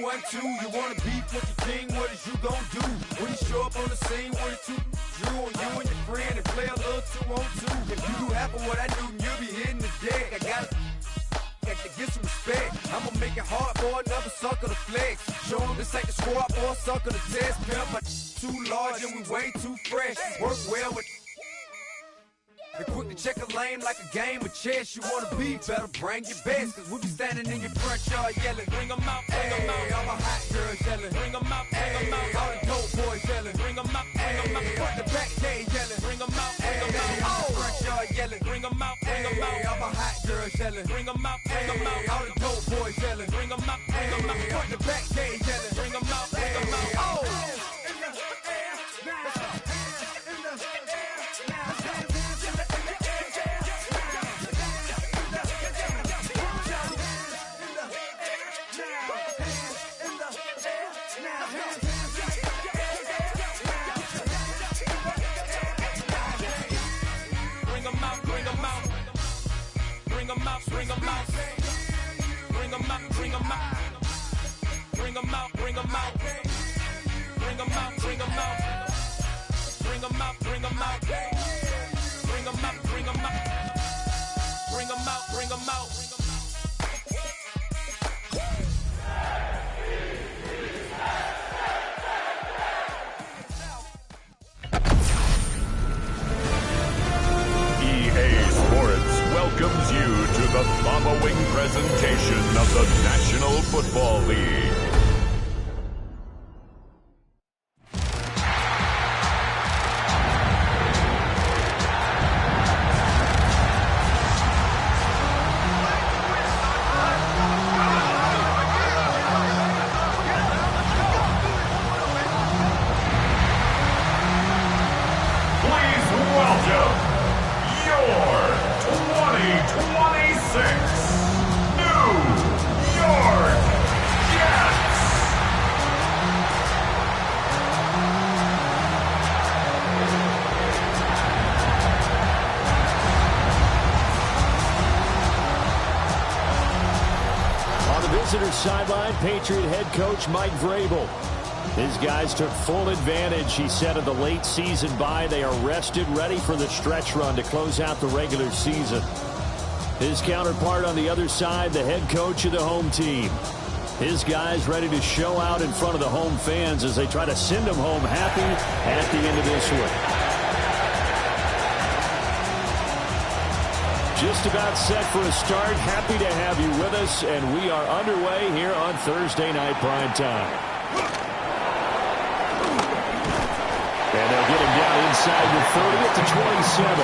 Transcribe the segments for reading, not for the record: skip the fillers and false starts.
2-1-2. You wanna beef with the king, what is you gon' do? When you show up on the scene with a 2-Drew on you and your friend and play a little 2-on-2. If you do half of what I do, you'll be hitting the deck. I got to get some respect. I'ma make it hard for another sucker to flex. Show them this ain't the squad for a sucker to test. Pimp, my too large and we way too fresh. Work well with they quick to check a lane like a game of chess. You wanna be better, bring your best. Cause we be standing in your front yard yelling. Bring them out, bring them out. All my hot girls yelling. Bring them out, bring them out. All the dope boys yelling. Bring them out, bring them out. Front the back gate yelling. Bring them out, bring them out. All the front yard yelling. Bring them out, bring them out. All my hot girls yelling. Bring them out, bring them out. All the dope boys yelling. Bring them out, bring them out. Front the back gate yelling. Bring them out, bring them out. Oh! Bring them out, bring them out, bring them out, bring them out, bring them out, bring them out, bring them out, bring them out, bring them out, bring them out, bring them out, bring them out, bring them out. Welcomes you to the following presentation of the National Football League. Please welcome your 2026 New York Jets. On the visitor's sideline, Patriot head coach Mike Vrabel. His guys took full advantage, he said, of the late season bye. They are rested, ready for the stretch run to close out the regular season. His counterpart on the other side, the head coach of the home team. His guys ready to show out in front of the home fans as they try to send them home happy at the end of this one. Just about set for a start. Happy to have you with us, and we are underway here on Thursday Night Prime Time. And they'll get him down inside the 30 at the 27.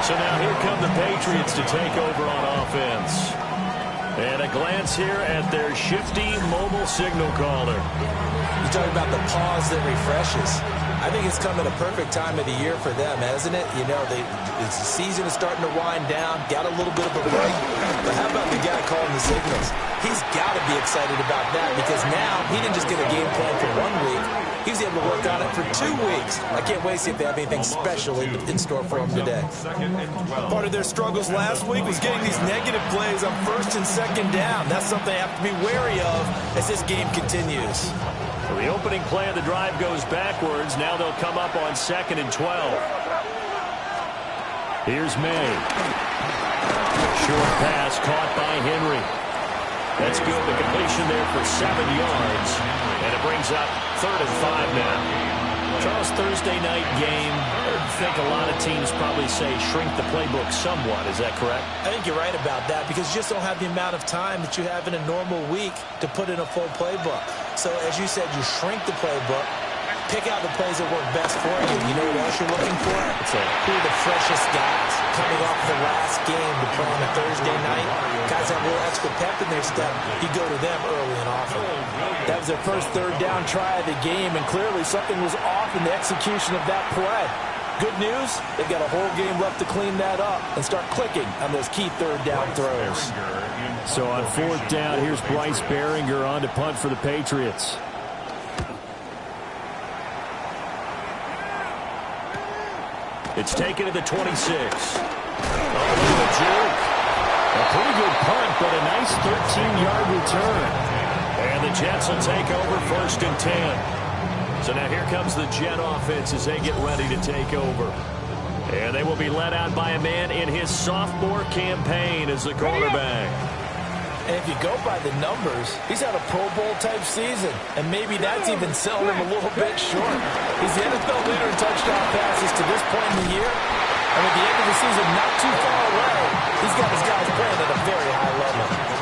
So now here come the Patriots to take over on offense. And a glance here at their shifty mobile signal caller. You talk about the pause that refreshes. I think it's come at a perfect time of the year for them, hasn't it? You know, the season is starting to wind down, got a little bit of a break. But how about the guy calling the signals? He's got to be excited about that because now he didn't just get a game plan for 1 week. He was able to work on it for 2 weeks. I can't wait to see if they have anything special in store for him today. Part of their struggles last week was getting these negative plays on 1st and 2nd down. That's something they have to be wary of as this game continues. Well, the opening play of the drive goes backwards. Now they'll come up on 2nd and 12. Here's May. Short pass caught by Henry. That's good. The completion there for 7 yards. And it brings up 3rd and 5 now. Charles, Thursday night game, I think a lot of teams probably say shrink the playbook somewhat. Is that correct? I think you're right about that because you just don't have the amount of time that you have in a normal week to put in a full playbook. So as you said, you shrink the playbook, pick out the plays that work best for you. You know what else you're looking for? Who are the freshest guys coming off the last game to play on a Thursday night? Guys have a little extra pep in their step. You go to them early and often. That was their first 3rd down try of the game, and clearly something was off in the execution of that play. Good news, they've got a whole game left to clean that up and start clicking on those key 3rd down throws. So on 4th down, here's Bryce Behringer on to punt for the Patriots. It's taken to the 26. A pretty good punt, but a nice 13-yard return. And And the Jets will take over 1st and 10. So now here comes the Jet offense as they get ready to take over. And they will be led out by a man in his sophomore campaign as the quarterback. And if you go by the numbers, he's had a Pro Bowl-type season. And maybe that's even selling him a little bit short. He's the NFL leader in touchdown passes to this point in the year. And at the end of the season, not too far away, he's got his guys playing at a very high level.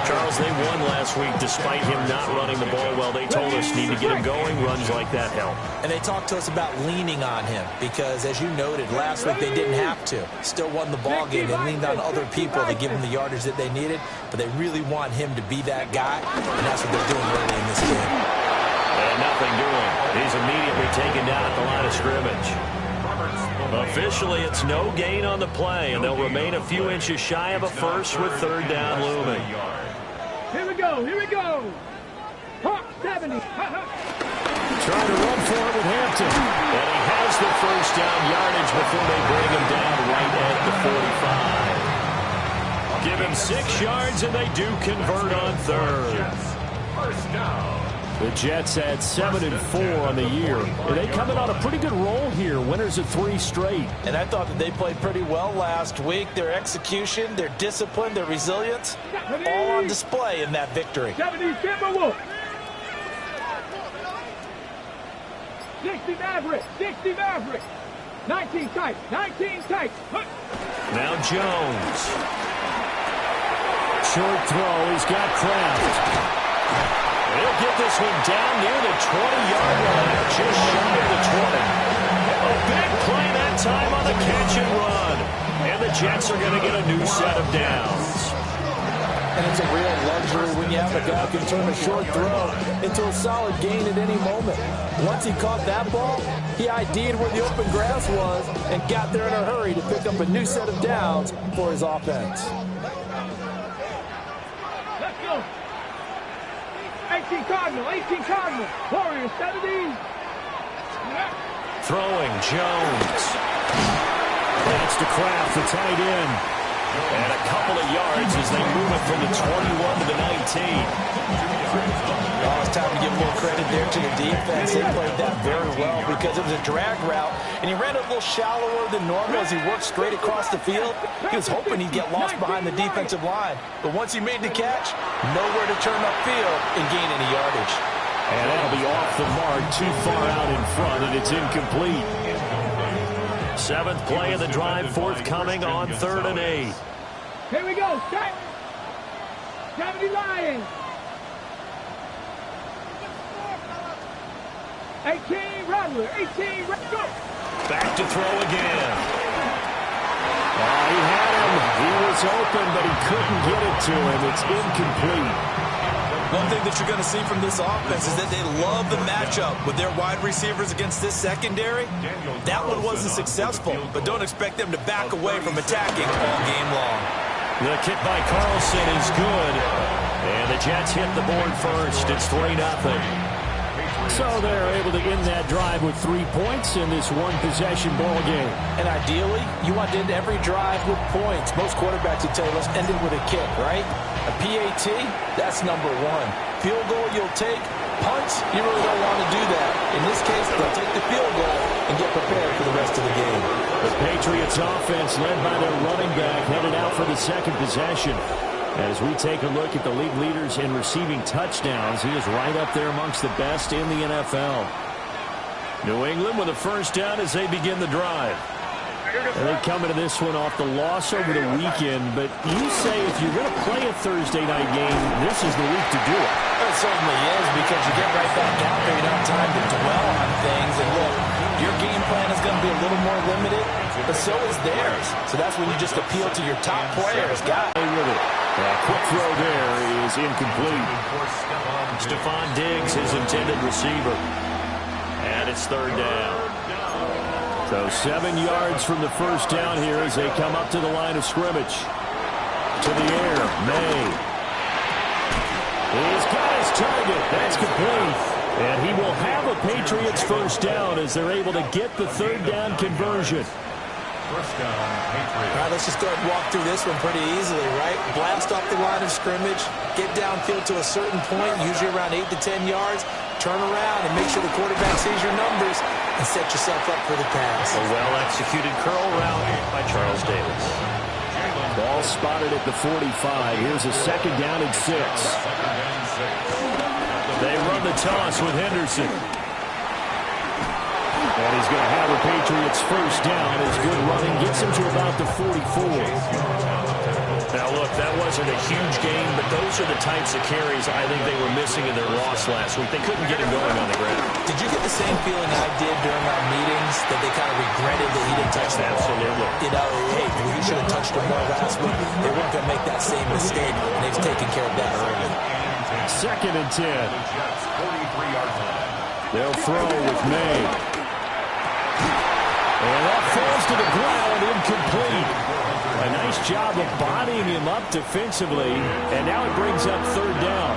Charles, they won last week despite him not running the ball well. They told us need to get him going. Runs like that help. And they talked to us about leaning on him because, as you noted, last week they didn't have to. Still won the ball game. They leaned on other people to give him the yardage that they needed, but they really want him to be that guy, and that's what they're doing early in this game. And nothing doing. He's immediately taken down at the line of scrimmage. Officially, it's no gain on the play, and they'll remain a few inches shy of a first with 3rd down looming. Here we go, here we go. Hawk 70. Trying to run for it with Hampton. And he has the 1st down yardage before they bring him down right at the 45. Give him 6 yards, and they do convert on 3rd. First down. The Jets had 7-4 on the year. And they come in on a pretty good roll here. Winners of 3 straight. And I thought that they played pretty well last week. Their execution, their discipline, their resilience, all on display in that victory. 70 Timberwolves. 60 Maverick. 60 Maverick. 19 tight. 19 tight. Now Jones. Short throw. He's got Kraft. He'll get this one down near the 20-yard line, just shy of the 20. A big play that time on the catch and run. And the Jets are going to get a new set of downs. And it's a real luxury when you have a guy who can turn a short throw into a solid gain at any moment. Once he caught that ball, he ID'd where the open grass was and got there in a hurry to pick up a new set of downs for his offense. Let's go. 18 Cardinal, 18 Cardinal. Warriors, 70. Throwing, Jones. That's to Kraft, the tight end. And a couple of yards as they move it from the 21 to the 19. Oh, it's time to give a little credit there to the defense. They played that very well because it was a drag route, and he ran a little shallower than normal as he worked straight across the field. He was hoping he'd get lost behind the defensive line. But once he made the catch, nowhere to turn upfield and gain any yardage. And that'll be off the mark, too far out in front, and it's incomplete. 7th play of the drive, forthcoming on 3rd and 8. Here we go. Set. 70 Lions. 18 Rattler. 18 Rattler. Back to throw again. He had him. He was open, but he couldn't get it to him. It's incomplete. One thing that you're going to see from this offense is that they love the matchup with their wide receivers against this secondary. That one wasn't successful, but don't expect them to back away from attacking all game long. The kick by Carlson is good. And the Jets hit the board first. It's 3-0. So they're able to end that drive with 3 points in this one-possession ball game. And ideally, you want to end every drive with points. Most quarterbacks would tell you, let's end it with a kick, right? A PAT, that's number 1. Field goal you'll take. Punts, you really don't want to do that. In this case, they'll take the field goal and get prepared for the rest of the game. The Patriots offense led by their running back headed out for the second possession. As we take a look at the league leaders in receiving touchdowns, he is right up there amongst the best in the NFL. New England with a first down as they begin the drive. And they come into this one off the loss over the weekend, but you say if you're going to play a Thursday night game, this is the week to do it. It certainly is, because you get right back out there, you don't have time to dwell on things. And look, your game plan is going to be a little more limited, but so is theirs. So that's when you just appeal to your top players. With it. Quick throw there is incomplete. Stephon Diggs, his intended receiver. And it's 3rd down. So 7 yards from the first down here as they come up to the line of scrimmage. To the air, May. He's got his target. That's complete. And he will have a Patriots first down as they're able to get the 3rd down conversion. First down, Patriots. All right, let's just go ahead and walk through this one pretty easily, right? Blast off the line of scrimmage, get downfield to a certain point, usually around 8 to 10 yards, turn around and make sure the quarterback sees your numbers and set yourself up for the pass. A well-executed curl route by Charles Davis. Ball spotted at the 45. Here's a second down and 6. They run the toss with Henderson. And he's going to have the Patriots first down. His good running gets him to about the 44. Now, look, that wasn't a huge game, but those are the types of carries I think they were missing in their loss last week. They couldn't get him going on the ground. Did you get the same feeling I did during our meetings, that they kind of regretted that he didn't touch the ball? Absolutely. You know, hey, he should have touched the ball last week. They weren't going to make that same mistake, and they've taken care of that early. Second and 10. They'll throw with May. And that falls to the ground, incomplete. A nice job of bodying him up defensively, and now it brings up third down.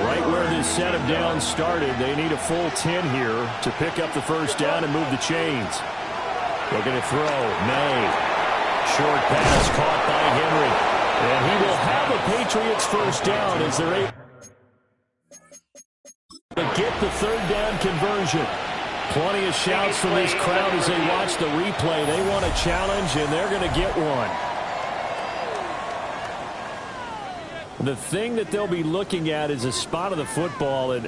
Right where this set of downs started, they need a full 10 here to pick up the first down and move the chains. Looking to throw, May. Short pass caught by Henry. And he will have a Patriots first down as they're able to get the third down conversion. Plenty of shouts from this crowd as they watch the replay. They want a challenge, and they're going to get one. The thing that they'll be looking at is a spot of the football, and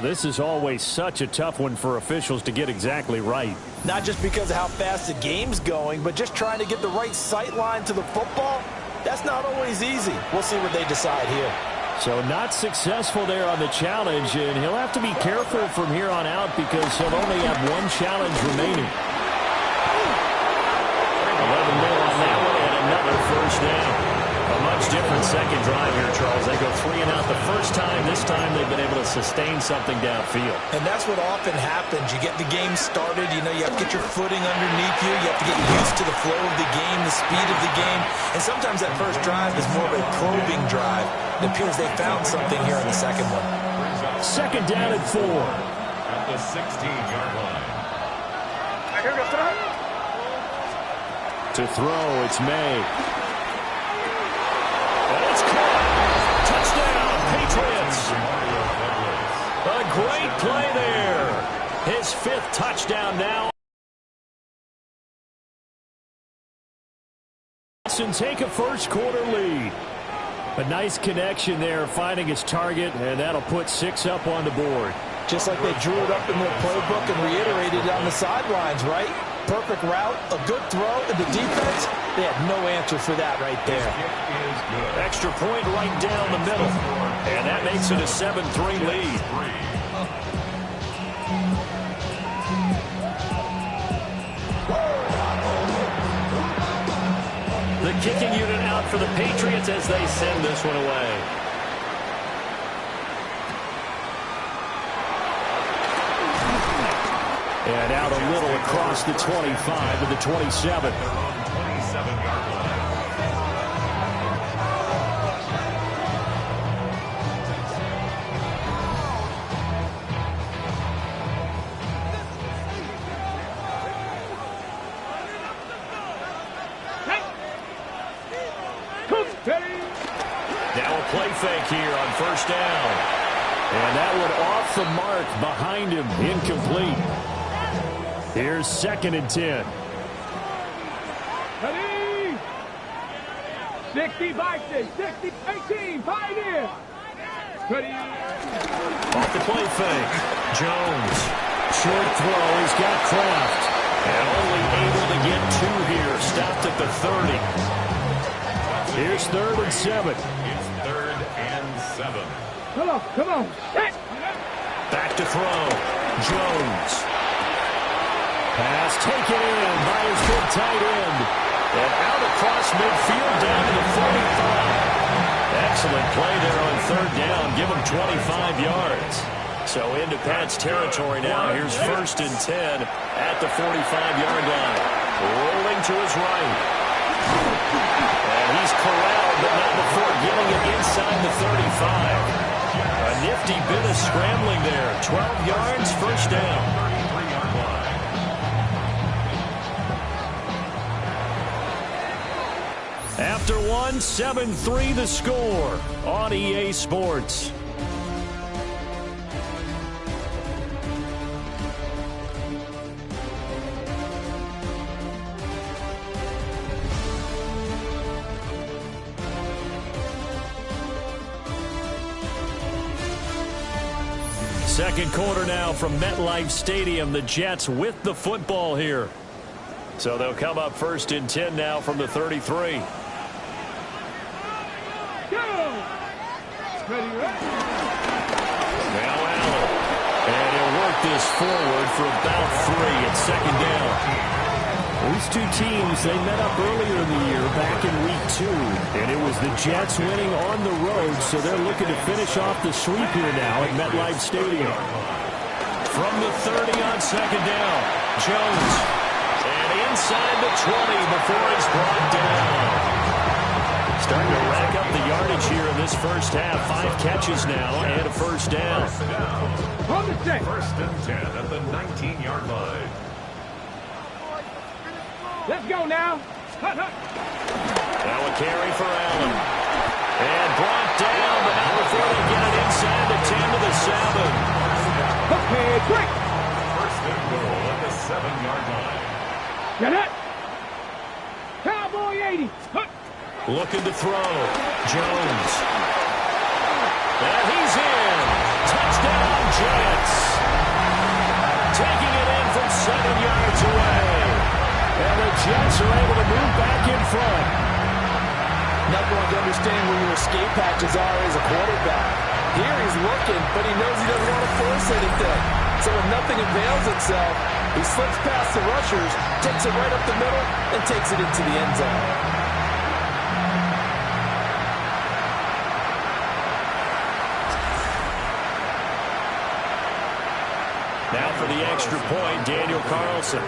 this is always such a tough one for officials to get exactly right. Not just because of how fast the game's going, but just trying to get the right sight line to the football. That's not always easy. We'll see what they decide here. So not successful there on the challenge, and he'll have to be careful from here on out because he'll only have one challenge remaining. 11 more on that one, and another first down. A much different second drive here, Charles. They go 3 and out the first time. This time they've been able to sustain something downfield. And that's what often happens. You get the game started. You know, you have to get your footing underneath you. You have to get used to the flow of the game, the speed of the game. And sometimes that first drive is more of a probing drive. It appears they found something here in the second one. Second down and 4. At the 16-yard line. To throw, it's May. And it's caught. Touchdown, Patriots. A great play there. His 5th touchdown now. And take a first quarter lead. A nice connection there, finding his target, and that'll put 6 up on the board. Just like they drew it up in their playbook and reiterated it on the sidelines, right? Perfect route, a good throw, and the defense, they had no answer for that right there. Extra point right down the middle, and that makes it a 7-3 lead. The kicking unit out for the Patriots as they send this one away. And out a little across the 25 to the 27. Now a play fake here on first down. And that one off the mark behind him, incomplete. Here's second and 10. Ready? 60 Vikings, 60, 18, Pioneer. Ready? Off the play fake. Jones. Short throw. He's got Kraft. And only able to get 2 here. Stopped at the 30. Here's 3rd and 7. It's 3rd and 7. Come on. Set. Back to throw. Jones. Pass taken in by his good tight end. And out across midfield down to the 45. Excellent play there on 3rd down. Give him 25 yards. So into Pat's territory now. Here's 1st and 10 at the 45-yard line. Rolling to his right. And he's corralled, but not before getting it inside the 35. A nifty bit of scrambling there. 12 yards, first down. After one, 7-3 the score on EA Sports. Second quarter now from MetLife Stadium. The Jets with the football here. So they'll come up first and 10 now from the 33. Now Allen. And he'll work this forward for about 3 at second down. These two teams, they met up earlier in the year, back in week 2. And it was the Jets winning on the road, so they're looking to finish off the sweep here now at MetLife Stadium. From the 30 on second down, Jones. And inside the 20 before he's brought down. Starting to rack up the yardage here in this first half. 5 catches now and a first down. First and 10 at the 19-yard line. Let's go now. Now a carry for Allen. And brought down, but not before they get it inside the 10 to the 7. Okay, quick. First and goal at the 7-yard line. Get it. Cowboy 80. Looking to throw. Jones. And he's in. Touchdown, Jets. Taking it in from 7 yards away. And the Jets are able to move back in front. Not going to understand where your escape patches are as a quarterback. Here he's looking, but he knows he doesn't want to force anything. So when nothing avails itself, he slips past the rushers, takes it right up the middle, and takes it into the end zone. Now for the extra point, Daniel Carlson.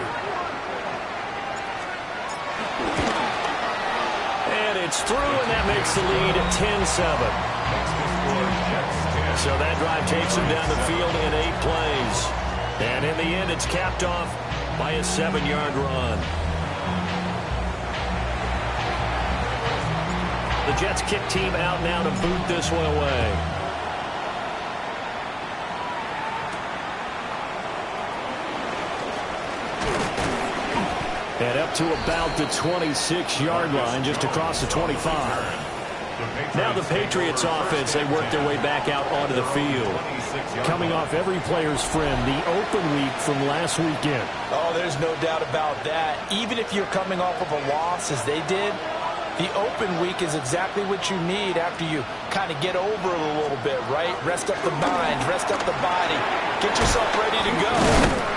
And it's through, and that makes the lead at 10-7. So that drive takes him down the field in 8 plays. And in the end, it's capped off by a 7-yard run. The Jets kick team out now to boot this one away. And up to about the 26-yard line, just across the 25. Now the Patriots offense, they work their way back out onto the field. Coming off every player's friend, the open week from last weekend. Oh, there's no doubt about that. Even if you're coming off of a loss as they did, the open week is exactly what you need after you kind of get over it a little bit, right? Rest up the mind, rest up the body, get yourself ready to go.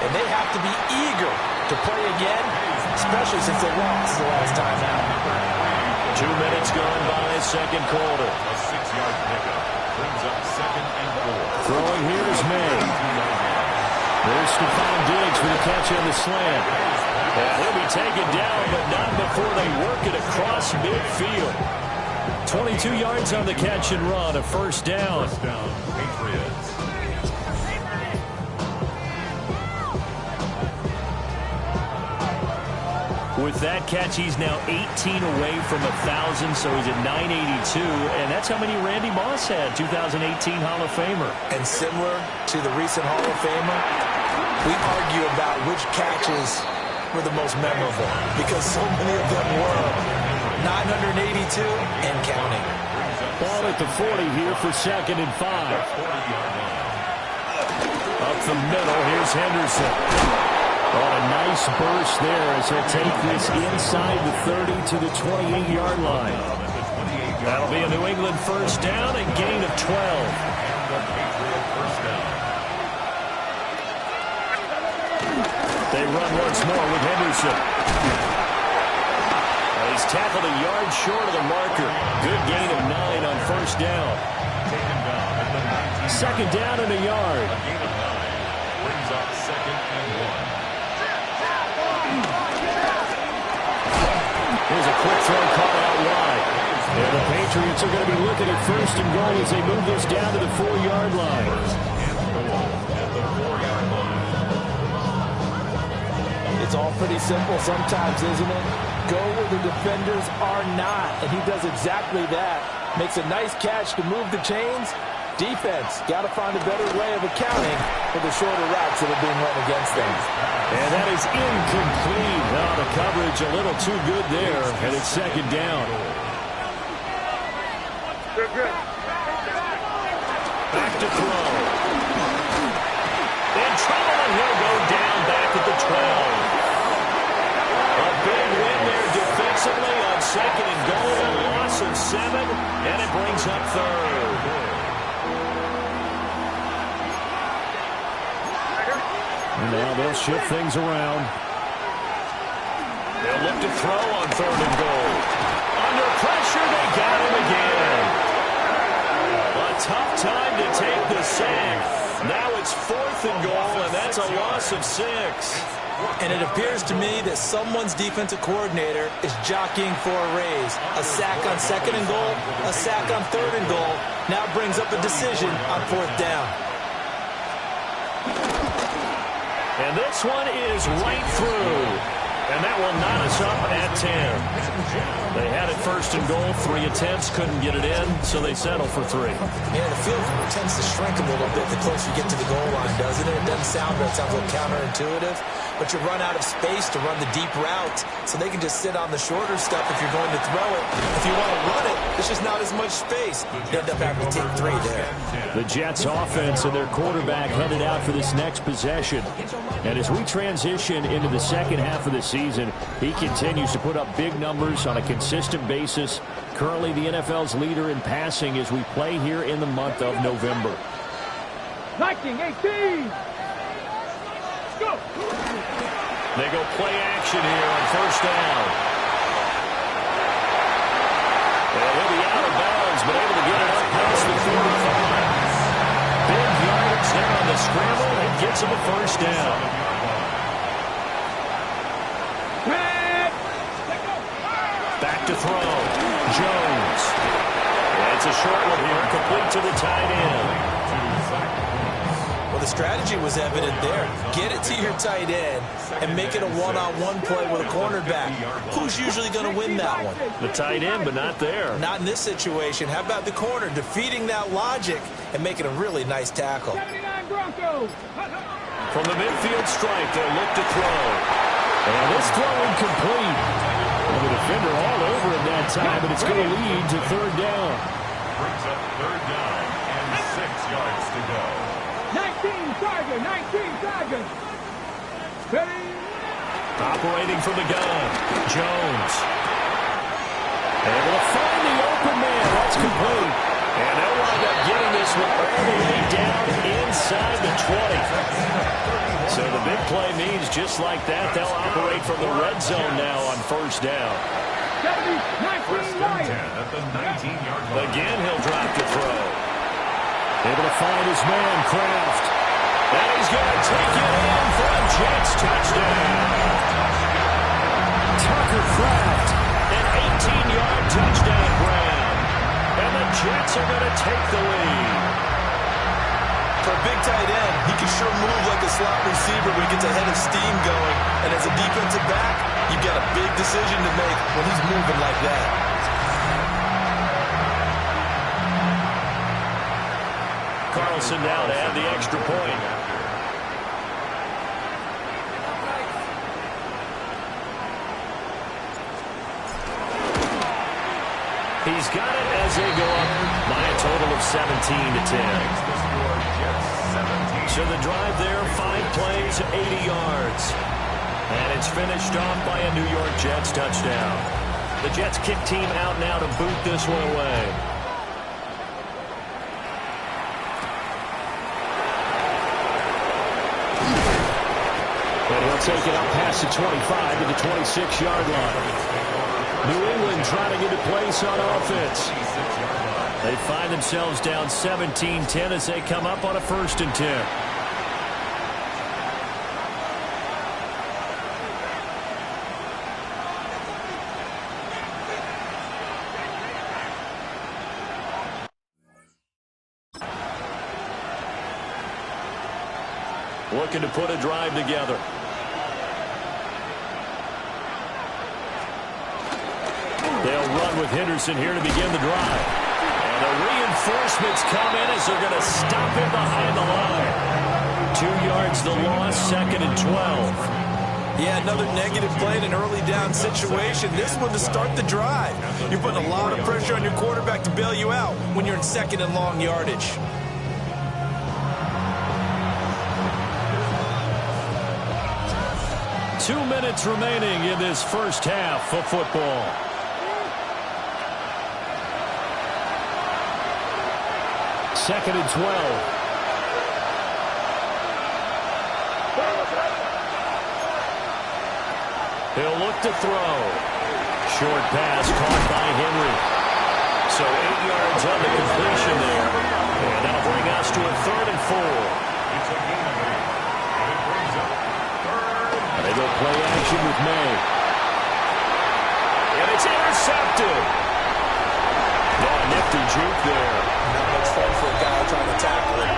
And they have to be eager to play again, especially since they lost the last time out. 2 minutes gone by, second quarter. A 6-yard pickup brings up second and 4. Throwing here is May. There's Stephon Diggs for the catch on the slant. And he'll be taken down, but not before they work it across midfield. 22 yards on the catch and run, a first down. First down, Patriots. With that catch, he's now 18 away from 1,000, so he's at 982, and that's how many Randy Moss had, 2018 Hall of Famer. And similar to the recent Hall of Famer, we argue about which catches were the most memorable, because so many of them were 982 and counting. Ball at the 40 here for second and 5. Up the middle, here's Henderson. Oh, a nice burst there as he'll take this inside the 30 to the 28-yard line. That'll be a New England first down, a gain of 12. They run once more with Henderson. And he's tackled a yard short of the marker. Good gain of 9 on first down. Second down and a yard. A gain of 9 brings up second and 1. Here's a quick throw caught out wide. And the Patriots are going to be looking at first and goal as they move this down to the 4-yard line. It's all pretty simple sometimes, isn't it? Go where the defenders are not, and he does exactly that. Makes a nice catch to move the chains. Defense, got to find a better way of accounting for the shorter routes that are being run against them. And that is incomplete. Oh, the coverage a little too good there, and it's second down. Back to throw. In trouble, and he'll go down back at the 12. A big win there defensively on second and goal, a loss of 7, and it brings up third. And now they'll shift things around. They'll look to throw on third and goal. Under pressure, they got him again. A tough time to take the sack. Now it's fourth and goal, and that's a loss of 6. And it appears to me that someone's defensive coordinator is jockeying for a raise. A sack on second and goal, a sack on third and goal. Now brings up a decision on fourth down. And this one is right through. And that will knot us up at 10. They had it first and goal, 3 attempts, couldn't get it in, so they settle for 3. Yeah, the field tends to shrink a little bit the closer you get to the goal line, doesn't it? It doesn't sound good. It sounds a little counterintuitive. But you run out of space to run the deep route, so they can just sit on the shorter stuff if you're going to throw it. If you want to run it, there's just not as much space. You end up having to take 3 there. The Jets offense and their quarterback headed out for this next possession. And as we transition into the second half of the season, he continues to put up big numbers on a consistent basis. Currently the NFL's leader in passing as we play here in the month of November. Viking 18. Go. They go play action here on first down. Well, he'll be out of bounds, but able to get it up past the 45. Big yards there on the scramble. It gets him a first down. Back to throw. Jones. Yeah, it's a short one here, complete to the tight end. Well, the strategy was evident there. Get it to your tight end and make it a one-on-one play with a cornerback. Who's usually going to win that one? The tight end, but not there. Not in this situation. How about the corner defeating that logic and making a really nice tackle? 79 Broncos. From the midfield stripe, they'll look to throw. And this throw incomplete. Well, the defender all over it that time, but it's going to lead to third down. Brings up third down and 6 yards to go. 19 Tigers. Ready. Operating from the gun, Jones. Able to find the open man. That's complete. And they'll wind up getting this one all the way down inside the 20. So the big play means just like that, they'll operate from the red zone now on first down. 19 Lions. At the 19-yard line. Again, he'll drop to throw. Able to find his man, Kraft. And he's going to take it in for a Jets touchdown. Tucker Kraft, an 18-yard touchdown grab. And the Jets are going to take the lead. For a big tight end, he can sure move like a slot receiver when he gets a head of steam going. And as a defensive back, you've got a big decision to make when he's moving like that. Carlson now to add the extra point. He's got it as they go up by a total of 17-10. So the drive there, 5 plays, 80 yards. And it's finished off by a New York Jets touchdown. The Jets kick team out now to boot this one away. And he'll take it up past the 25 to the 26-yard line. New England trying to get a place on offense. They find themselves down 17-10 as they come up on a 1st and 10. Looking to put a drive together. They'll run with Henderson here to begin the drive. And the reinforcements come in as they're going to stop him behind the line. 2 yards the loss, 2nd and 12. Yeah, another negative play in an early down situation. This one to start the drive. You're putting a lot of pressure on your quarterback to bail you out when you're in 2nd and long yardage. Two minutes remaining in this first half of football. Second and 12. He'll look to throw. Short pass caught by Henry. So 8 yards on the completion there. And that'll bring us to a 3rd and 4. They go play action with May. And it's intercepted. Oh, nifty juke there. Not much fun for a guy trying to tackle it.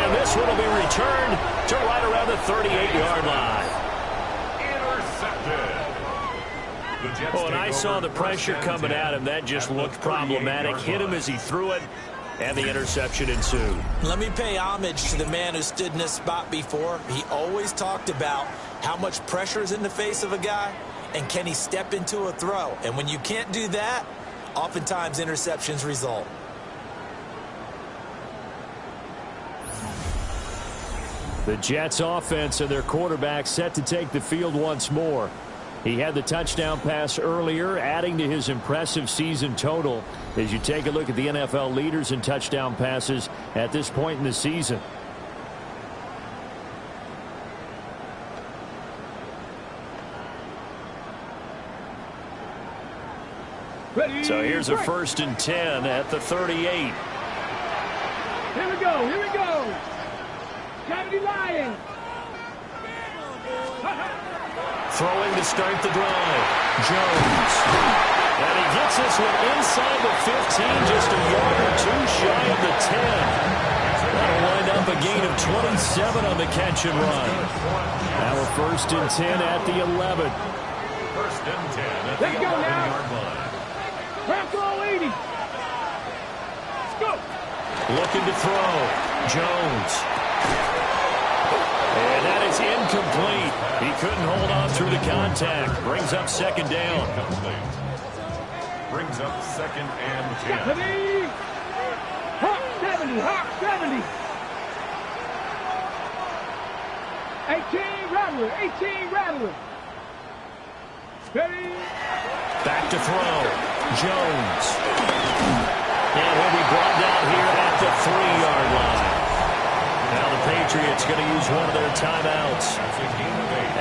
And this one will be returned to right around the 38-yard line. Oh, and I saw the pressure coming at him. That just looked problematic. Hit him as he threw it, and the interception ensued. Let me pay homage to the man who stood in this spot before. He always talked about how much pressure is in the face of a guy, and can he step into a throw. And when you can't do that, oftentimes interceptions result. The Jets offense and their quarterback set to take the field once more. He had the touchdown pass earlier, adding to his impressive season total as you take a look at the NFL leaders in touchdown passes at this point in the season. So here's a 1st and 10 at the 38. Here we go. Here we go. Gravity Lions. Throwing to start the drive. Jones. And he gets this one inside the 15, just a yard or two shy of the 10. That'll wind up a gain of 27 on the catch and run. Now a 1st and 10 at the 11. 1st and 10 at the 11-yard line. Bronco 80. Let's go. Looking to throw. Jones. And that is incomplete. He couldn't hold on through the contact. Brings up 2nd down. Brings up 2nd and 10. Hawk 70. Hawk 70. 18 Rattler. 18 Rattler. Ready. Back to throw. Jones. And he'll be brought down here at the 3-yard line. Now the Patriots going to use one of their timeouts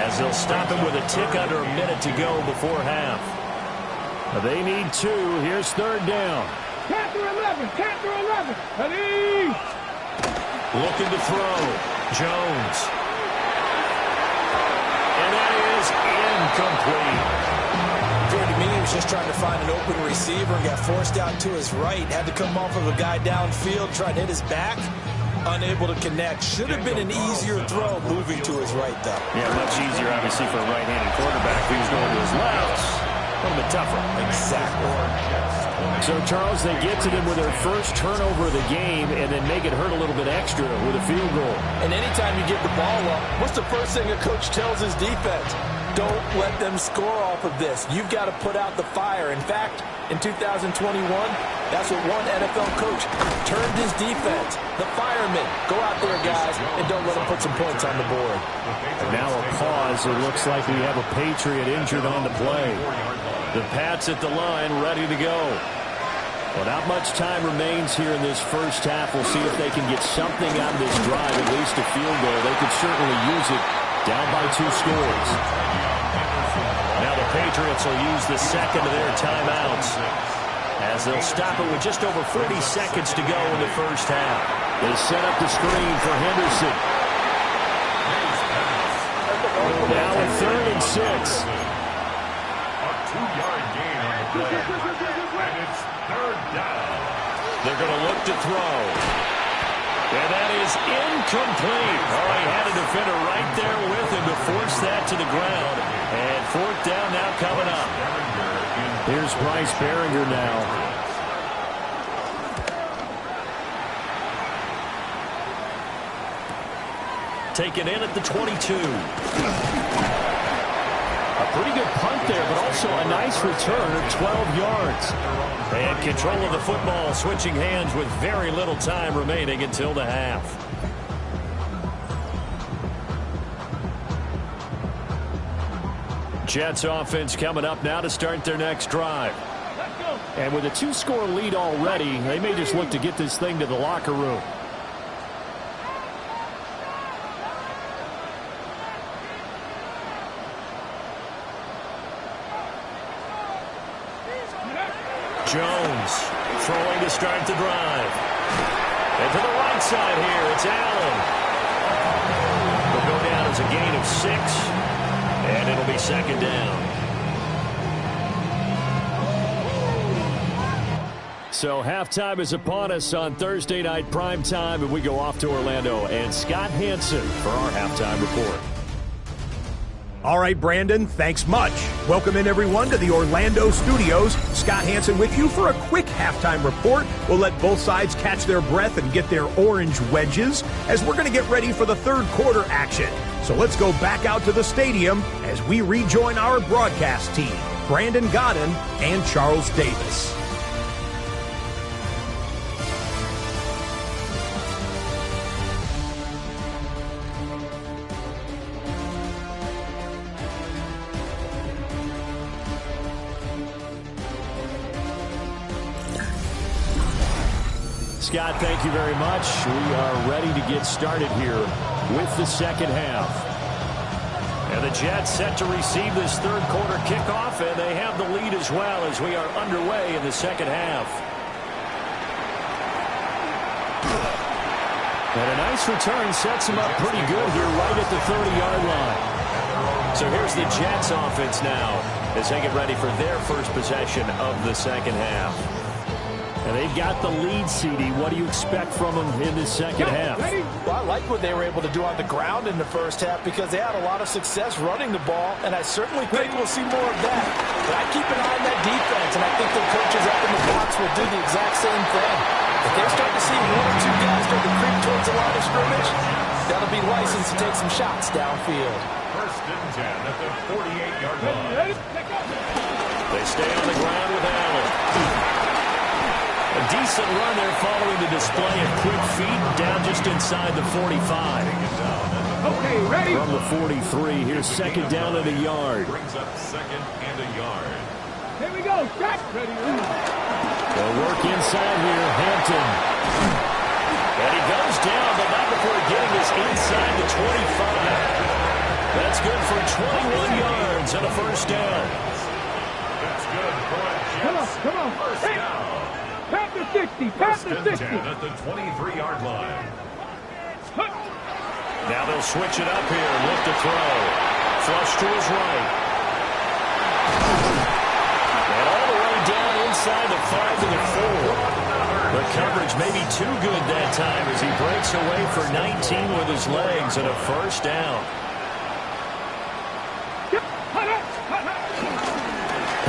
as they'll stop him with a tick under a minute to go before half. They need 2. Here's 3rd down. Panther 11. Panther 11. Ready. Looking to throw. Jones. And that is incomplete. To me, he was just trying to find an open receiver and got forced out to his right. Had to come off of a guy downfield, try to hit his back. Unable to connect. Should have been an easier throw moving to his right, though. Yeah, much easier, obviously, for a right-handed quarterback. If he was going to his left, a little bit tougher. Exactly. So, Charles, they get to them with their first turnover of the game and then make it hurt a little bit extra with a field goal. And anytime you get the ball up, what's the first thing a coach tells his defense? Don't let them score off of this. You've got to put out the fire. In fact, in 2021, that's what one NFL coach turned his defense. The firemen. Go out there, guys, and don't let them put some points on the board. And now a pause. It looks like we have a Patriot injured on the play. The Pats at the line ready to go. Well, not much time remains here in this first half. We'll see if they can get something out of this drive, at least a field goal. They could certainly use it down by 2 scores. Now the Patriots will use the second of their timeouts as they'll stop it with just over 40 seconds to go in the first half. They set up the screen for Henderson. Now a 3rd and 6. A 2-yard gain on the play. And it's 3rd down. They're going to look to throw. And that is incomplete. Oh, he had a defender right there with him to force that to the ground. And 4th down now coming up. Here's Bryce Baringer now. Taken in at the 22. A pretty good punt there, but also a nice return of 12 yards. And control of the football, switching hands with very little time remaining until the half. Jets offense coming up now to start their next drive. And with a 2-score lead already, they may just look to get this thing to the locker room. Jones throwing to start the drive. And to the right side here, it's Allen. Will go down as a gain of 6, and it'll be second down. So halftime is upon us on Thursday night primetime, and we go off to Orlando. And Scott Hanson for our halftime report. All right, Brandon, thanks much. Welcome in, everyone, to the Orlando studios. Scott Hanson with you for a quick halftime report. We'll let both sides catch their breath and get their orange wedges as we're going to get ready for the third quarter action. So let's go back out to the stadium as we rejoin our broadcast team, Brandon Godden and Charles Davis. Scott, thank you very much. We are ready to get started here with the second half. And the Jets set to receive this third quarter kickoff, and they have the lead as well as we are underway in the second half. And a nice return sets them up pretty good here right at the 30-yard line. So here's the Jets offense now as they get ready for their first possession of the second half. And they've got the lead, CD. What do you expect from them in the second half? Well, I like what they were able to do on the ground in the first half because they had a lot of success running the ball, and I certainly think we'll see more of that. But I keep an eye on that defense, and I think their coaches up in the box will do the exact same thing. If they're starting to see one or two guys start to creep towards the line of scrimmage, that'll be licensed to take some shots downfield. First and 10 at the 48-yard line. They stay on the ground with Allen. A decent run there following the display of quick feet down just inside the 45. Okay, ready? From the 43, here's second down and a yard. Brings up second and a yard. Here we go. Shot. Ready. They'll work inside here. Hampton. And he goes down, but not before getting this inside the 25. That's good for 21 yards and a first down. That's good for a Jets. Come on. First down. Tap the 60. Tap First the and 60. 10 at the 23-yard line. Now they'll switch it up here. Look to throw. Flush to his right. And all the way down inside the 5 to the 4. The coverage may be too good that time as he breaks away for 19 with his legs and a first down.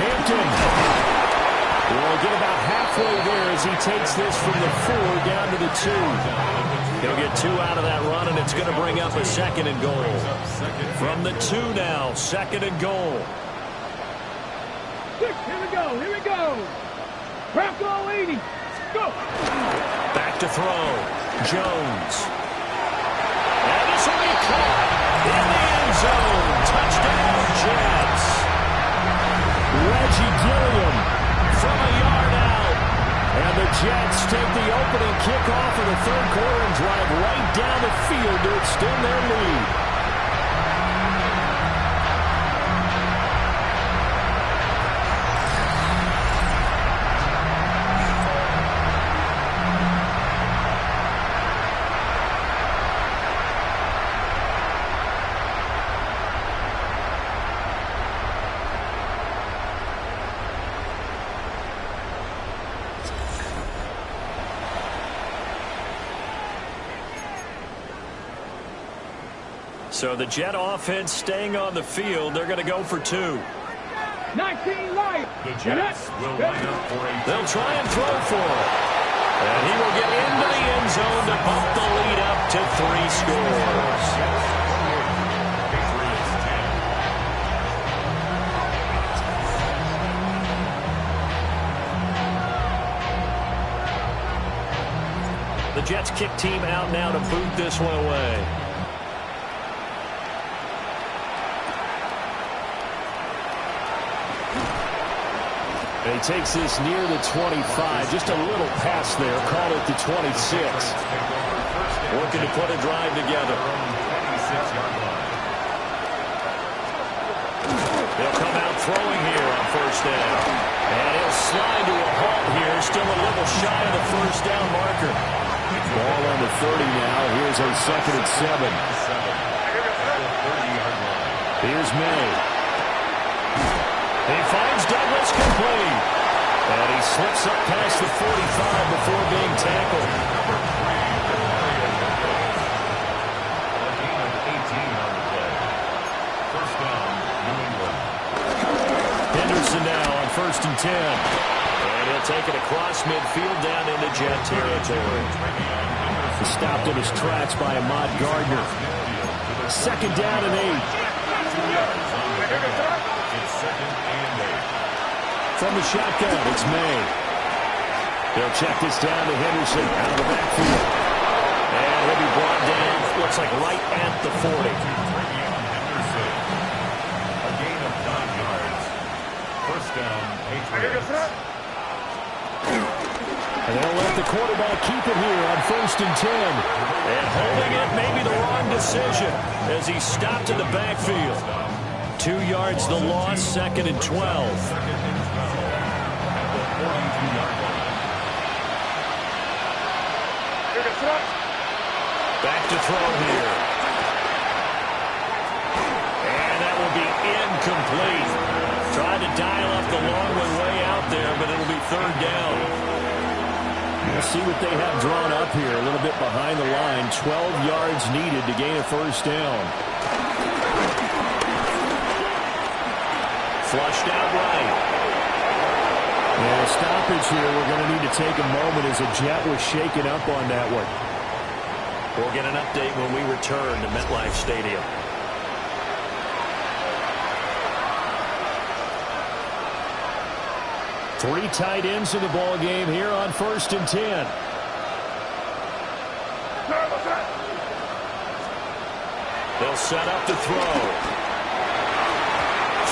Hampton will get about halfway there as he takes this from the 4 down to the 2. He'll get 2 out of that run, and it's going to bring up a second and goal. From the 2 now, second and goal. Here we go. Bronco 80. Go. Back to throw. Jones. And this will be caught in the end zone. Touchdown, Jets. Reggie Gilliam from a yard out. And the Jets take the opening kickoff of the third quarter and drive right down the field to extend their lead. So the Jet offense staying on the field. They're going to go for 2. 19 light. The Jets will line up for a... They'll try and throw for it. And he will get into the end zone to bump the lead up to 3 scores. Patriots 10. The Jets kick team out now to boot this one away. And he takes this near the 25. Just a little pass there. Called it the 26. Working to put a drive together. They'll come out throwing here on first down. And he'll slide to a halt here. Still a little shy of the first down marker. Ball on the 30 now. Here's a 2nd and 7. Here's May. He finds Douglas complete. And he slips up past the 45 before being tackled. Henderson now on 1st and 10. And he'll take it across midfield down into Jet territory. He's stopped in his tracks by Ahmad Gardner. 2nd down and 8. From the shotgun, it's May. They'll check this down to Henderson out of the backfield. And he'll be brought down, looks like right at the 40. A gain of 9 yards. First down, Patriots. And they'll let the quarterback keep it here on 1st and 10. And holding it may be the wrong decision as he stopped in the backfield. 2 yards the loss, 2nd and 12. Back to throw here. And that will be incomplete. Tried to dial up the long one way out there, but it'll be 3rd down. We'll see what they have drawn up here. A little bit behind the line. 12 yards needed to gain a 1st down. Flushed out right. Yeah, stoppage here. We're going to need to take a moment as a Jet was shaken up on that one. We'll get an update when we return to MetLife Stadium. Three tight ends in the ball game here on 1st and 10. They'll set up to throw.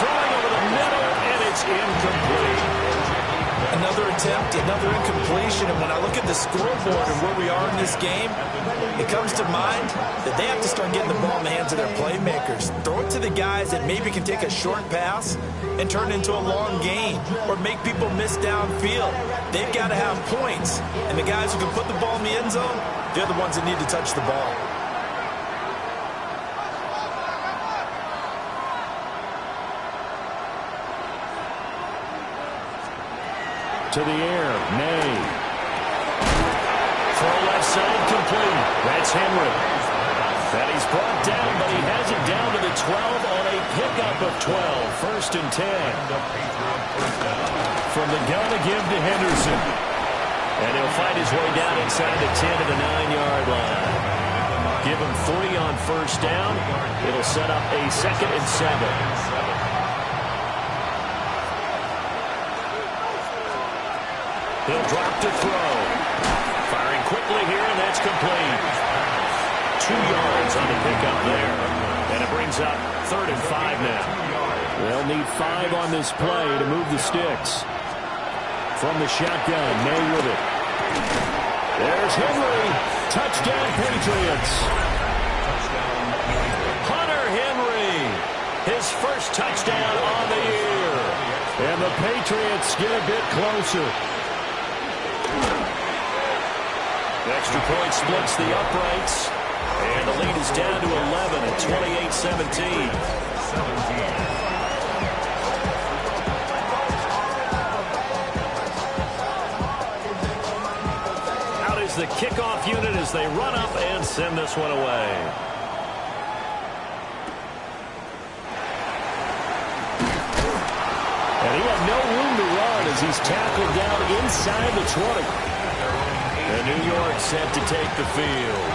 Throwing over the middle, and it's incomplete. Another attempt, another incompletion, and when I look at the scoreboard and where we are in this game, it comes to mind that they have to start getting the ball in the hands of their playmakers. Throw it to the guys that maybe can take a short pass and turn it into a long gain or make people miss downfield. They've got to have points, and the guys who can put the ball in the end zone, they're the ones that need to touch the ball. To the air, May. Throw left side complete. That's Henry. And he's brought down, but he has it down to the 12 on a pickup of 12. 1st and 10. From the gun to give to Henderson. And he'll find his way down inside the 10 to the 9-yard line. Give him 3 on 1st down. It'll set up a 2nd and 7. He'll drop to throw. Firing quickly here, and that's complete. 2 yards on the pickup there. And it brings up 3rd and 5 now. They'll need 5 on this play to move the sticks. From the shotgun, May with it. There's Henry. Touchdown, Patriots. Hunter Henry. His first touchdown on the year. And the Patriots get a bit closer. The extra point splits the uprights, and the lead is down to 11 at 28-17. Out is the kickoff unit as they run up and send this one away. And he had no room to run as he's tackled down inside the 20. And New York set to take the field.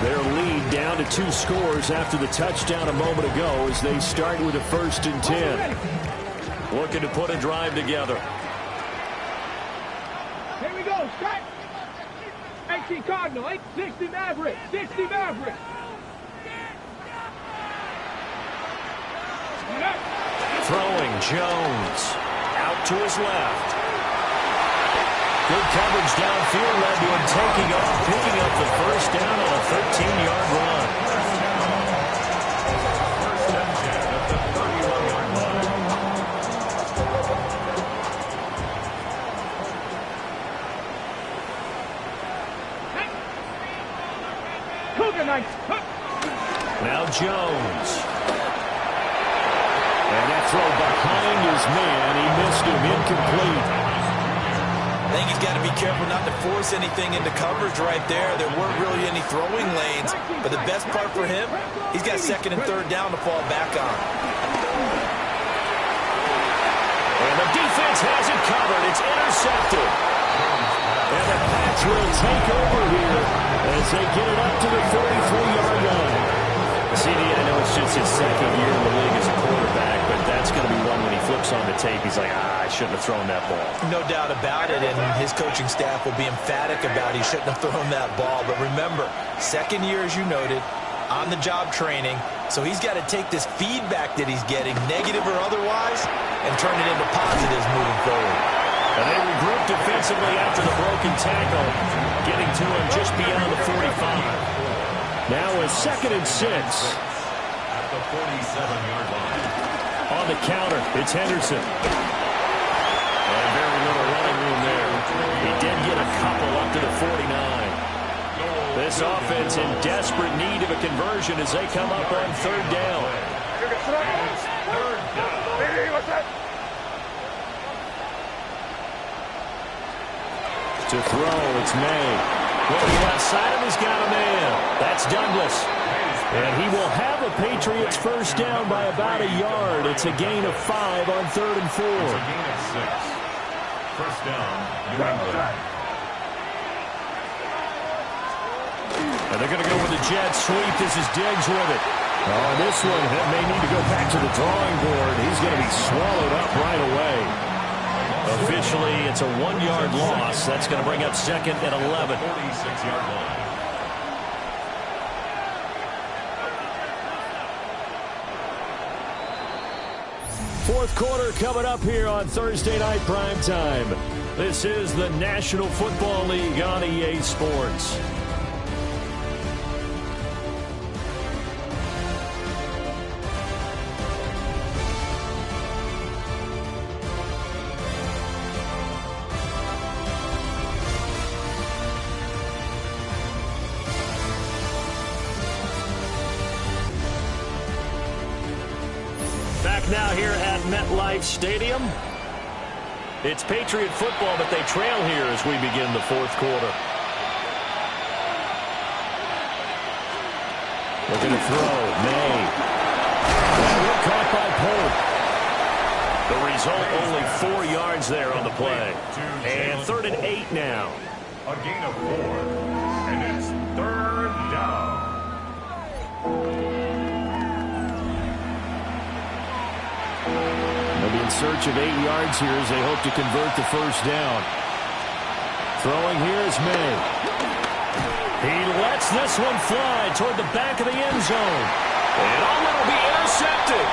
Their lead down to 2 scores after the touchdown a moment ago as they start with a 1st and 10. Looking to put a drive together. Here we go, strike. 18 Cardinal, 60 Maverick, 60 Maverick. Throwing Jones out to his left. Good coverage downfield led to him taking off, picking up the 1st down on a 13-yard run. Now Jones. And that throw behind his man. He missed him. Incomplete. I think he's got to be careful not to force anything into coverage right there. There weren't really any throwing lanes. But the best part for him, he's got 2nd and 3rd down to fall back on. And the defense has it covered. It's intercepted. And the Pats will take over here as they get it up to the 43-yard line. CD, I know it's just his 2nd year in the league as a quarterback, but that's going to be one when he flips on the tape. He's like, I shouldn't have thrown that ball. No doubt about it, and his coaching staff will be emphatic about he shouldn't have thrown that ball. But remember, 2nd year, as you noted, on-the-job training, so he's got to take this feedback that he's getting, negative or otherwise, and turn it into positives moving forward. And they regroup defensively after the broken tackle, getting to him just beyond the 45. Now a 2nd and 6. At the 47-yard line. On the counter, it's Henderson. And very little running room there. He did get a couple up to the 49. This offense in desperate need of a conversion as they come up on 3rd down. To throw, it's May. Well, the left side of him has got a man. That's Douglas. And he will have the Patriots 1st down by about a yard. It's a gain of 5 on 3rd and 4. It's a gain of 6. 1st down, New England. And they're going to go with the jet sweep. This is Diggs with it. Oh, this one may need to go back to the drawing board. He's going to be swallowed up right away. Officially, it's a 1-yard loss. That's going to bring up 2nd and 11. 46-yard line. Fourth quarter coming up here on Thursday Night Primetime. This is the National Football League on EA Sports. Now here at MetLife Stadium. It's Patriot football, but they trail here as we begin the 4th quarter. Looking to throw. May. Caught by Pope. The result, only 4 yards there on the play. And 3rd and 8 now. A gain of 4. And it's 3rd down. They'll be in search of 8 yards here as they hope to convert the 1st down. Throwing here is May. He lets this one fly toward the back of the end zone. And it'll be intercepted.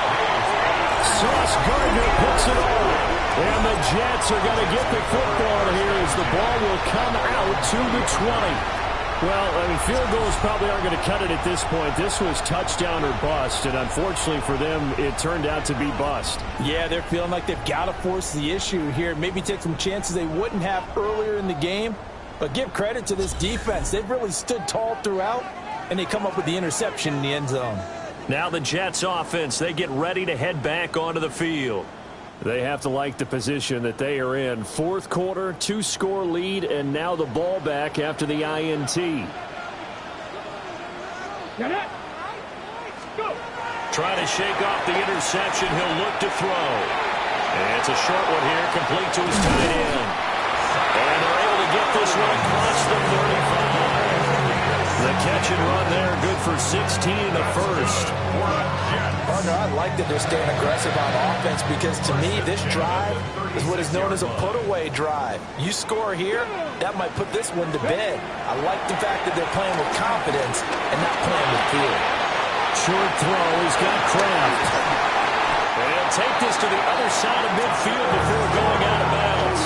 Sauce Gardner puts it on. And the Jets are going to get the football here as the ball will come out to the 20. Well, I mean, field goals probably aren't going to cut it at this point. This was touchdown or bust, and unfortunately for them, it turned out to be bust. Yeah, they're feeling like they've got to force the issue here. Maybe take some chances they wouldn't have earlier in the game. But give credit to this defense. They've really stood tall throughout, and they come up with the interception in the end zone. Now the Jets offense, they get ready to head back onto the field. They have to like the position that they are in. 4th quarter, 2-score lead, and now the ball back after the INT. Go. Trying to shake off the interception. He'll look to throw. And it's a short one here, complete to his tight end. And they're able to get this one across the 35. The catch and run there, good for 16 in the first. Partner, I like that they're staying aggressive on offense because to me, this drive is what is known as a put-away drive. You score here, that might put this one to bed. I like the fact that they're playing with confidence and not playing with fear. Short throw, he's got Kraft. And he'll take this to the other side of midfield before going out of bounds.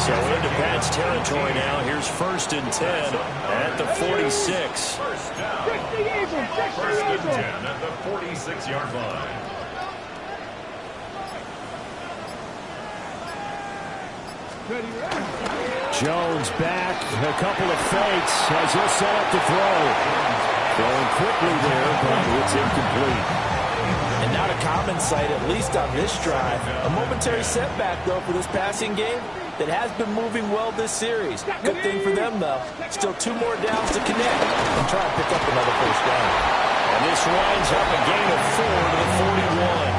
So into Pat's territory now. Here's 1st and 10 at the 46. First and 10 at the 46-yard line. Jones back, a couple of fakes as he'll set up to throw. Throwing quickly there, but it's incomplete. And not a common sight, at least on this drive. A momentary setback, though, for this passing game that has been moving well this series. Good thing for them, though. Still 2 more downs to connect and try to pick up another first down. And this winds up a gain of 4 to the 41.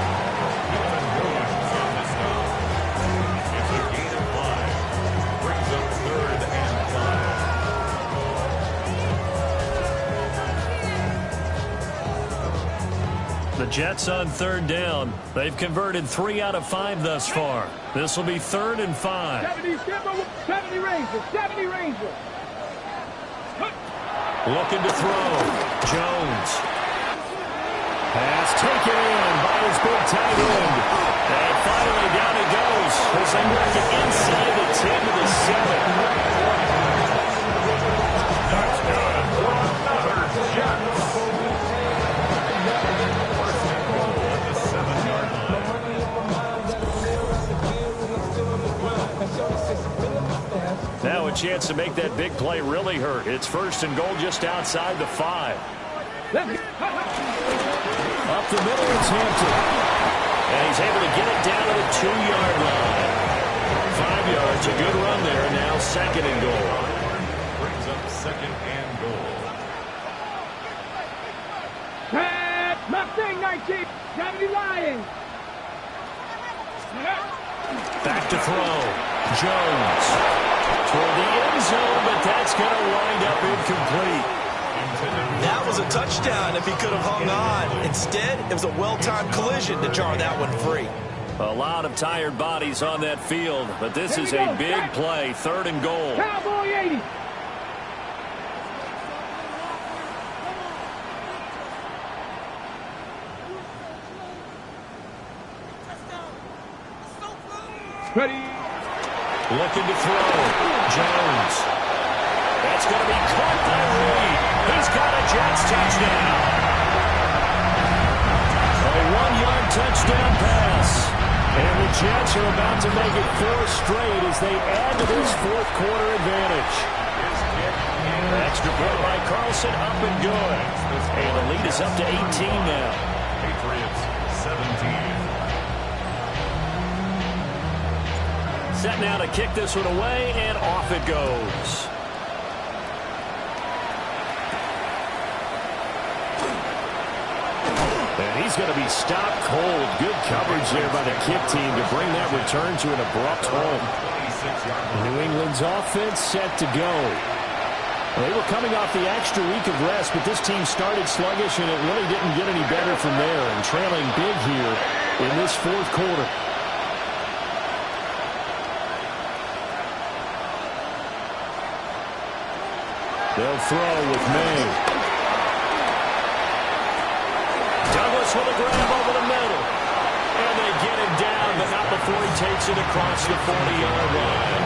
It's a gain of 5. Brings up 3rd and 5. The Jets on 3rd down. They've converted 3 out of 5 thus far. This will be 3rd and 5. 70 Rangers, 70 Rangers. Looking to throw. Jones. Pass taken in by his big tight end. And finally down he goes as they work it inside the 10 to the 7. That's good for another Jets. Now a chance to make that big play really hurt. It's 1st and goal just outside the 5. Up the middle, it's Hampton. And he's able to get it down to the 2-yard line. 5 yards, a good run there. Now 2nd and goal. Brings up 2nd and goal. Pat Mustang 19, 70 Lions. Back to throw. Jones. Toward the end zone, but that's going to wind up incomplete. That was a touchdown if he could have hung on. Instead, it was a well-timed collision to jar that one free. A lot of tired bodies on that field, but this is a big play. 3rd and goal. Cowboy 80. Ready. Looking to throw. Jones. That's going to be caught by Reed. He's got a Jets touchdown. A 1-yard touchdown pass. And the Jets are about to make it 4 straight as they add to this 4th quarter advantage. Extra point by Carlson, up and good. And the lead is up to 18 now. Patriots 17. Set now to kick this one away, and off it goes. And he's going to be stopped cold. Good coverage there by the kick team to bring that return to an abrupt halt. New England's offense set to go. They were coming off the extra week of rest, but this team started sluggish, and it really didn't get any better from there, and trailing big here in this 4th quarter. They'll throw with May. Douglas with a grab over the middle. And they get him down, but not before he takes it across the 40-yard line.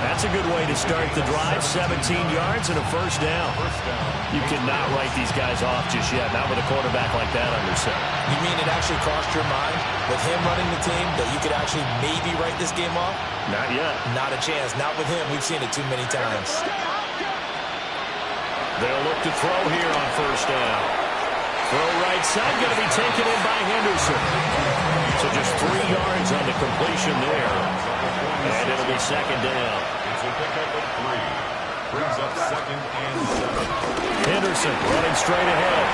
That's a good way to start the drive. 17 yards and a first down. You cannot write these guys off just yet, not with a quarterback like that under center. You mean it actually crossed your mind with him running the team that you could actually maybe write this game off? Not yet. Not a chance. Not with him. We've seen it too many times. They'll look to throw here on first down. Throw right side, going to be taken in by Henderson. So just 3 yards on the completion there. And it'll be 2nd down. It's a pickup of 3. Brings up 2nd and 7. Henderson running straight ahead.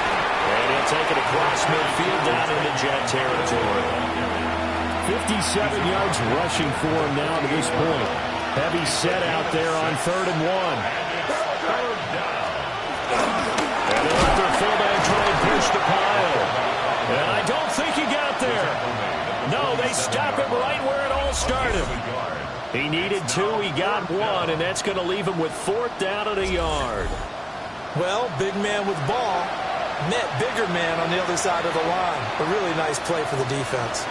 And he'll take it across midfield down into Jet territory. 57 yards rushing for him now to this point. Heavy set out there on 3rd and 1. And they'll let their fullback try and push the pile. And I don't think he got there. No, they stop him right where it all started. He needed 2, he got 1, and that's going to leave him with 4th down and a yard. Well, big man with ball met bigger man on the other side of the line. A really nice play for the defense.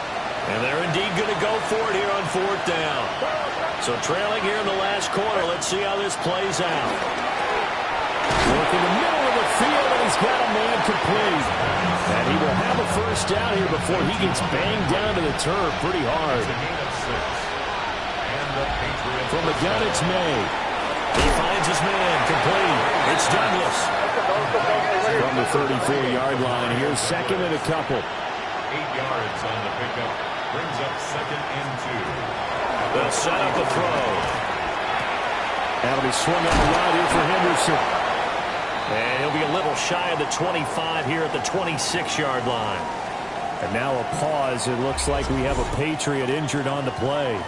And they're indeed going to go for it here on 4th down. So trailing here in the last quarter, let's see how this plays out. Work in the middle of the field, and he's got a man complete. And he will have a 1st down here before he gets banged down to the turf pretty hard. From the gun, it's May. He finds his man complete. It's Douglas. From the 34-yard line, here's 2nd and a couple. 8 yards on the pickup. Brings up 2nd and 2. They'll set up a throw. That'll be swung on the ride here for Henderson. And he'll be a little shy of the 25 here at the 26-yard line. And now a pause. It looks like we have a Patriot injured on the play.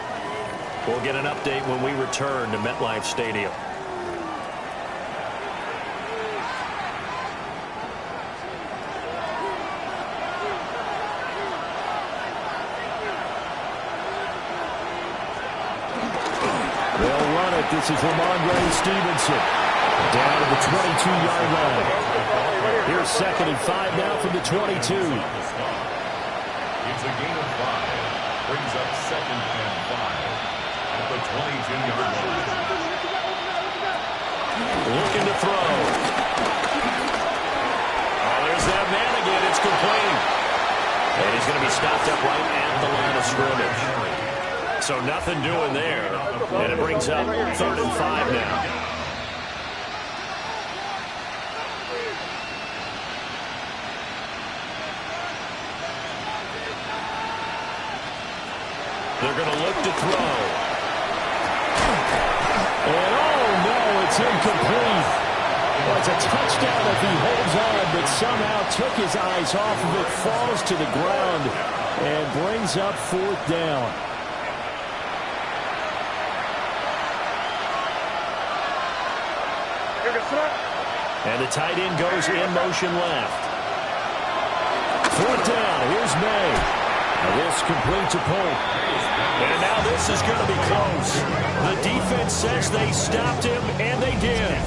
We'll get an update when we return to MetLife Stadium. They'll run it. This is Ramondre Stevenson. Down to the 22-yard line. Here's 2nd and 5 now from the 22. It's a gain of 5. Brings up 2nd and 5 at the 22-yard line. Looking to throw. Oh, there's that man again. It's complete. And he's going to be stopped up right at the line of scrimmage. So nothing doing there. And it brings up 3rd and 5 now. They're going to look to throw. And oh no, it's incomplete. Well, it's a touchdown if he holds on, but somehow took his eyes off of it, falls to the ground, and brings up 4th down. And the tight end goes in motion left. 4th down, here's May. This complete to Polk. And now this is going to be close. The defense says they stopped him, and they did.